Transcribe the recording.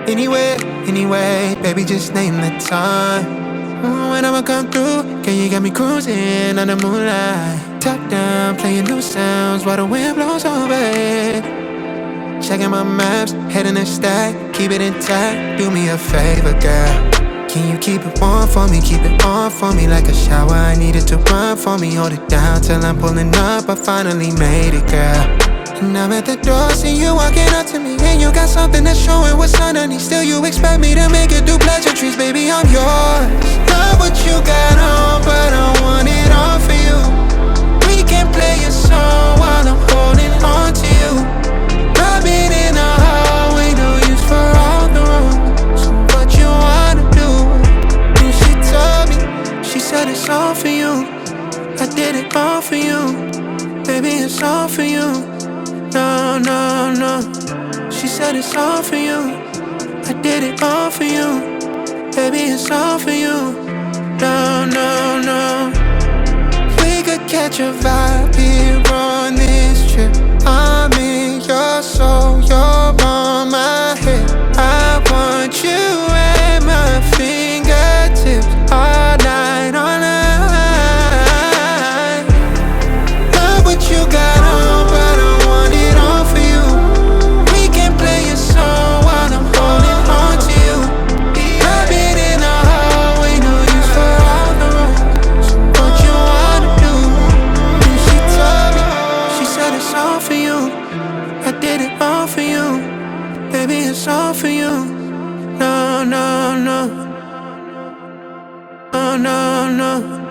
Anyway, baby, just name the time. When I'ma come through, girl, you got me cruising on the moonlight. Top down, playing new sounds while the wind blows over it. Checking my maps, heading the stack, keep it intact. Do me a favor, girl. Can you keep it warm for me, keep it on for me like a shower? I need it to run for me, hold it down till I'm pulling up. I finally made it, girl. And I'm at the door, see you walking up to me, and you got something that's showing what's underneath. Still you expect me to make it do pleasantries, baby, I'm yours. Love what you got on, but I want it all for you. We can play a song while I'm holding on to you. Rubbing in the hallway, no use for all the rooms. So what you wanna do? And she told me, she said it's all for you. I did it all for you, baby, it's all for you. No, no, no. She said it's all for you. I did it all for you, baby, it's all for you. No, no, no. We could catch a vibe here on this trip. I'm in your soul, you're on my head. I want you at my fingertips all night, all night. Love what you got on, but I want it all for you. We can play a song while I'm holding on to you. I've been in the hallway, no use for all the rooms. So what you wanna do? And she told me, she said it's all for you. I did it all for you, baby, it's all for you. No, no, no. No, no, no.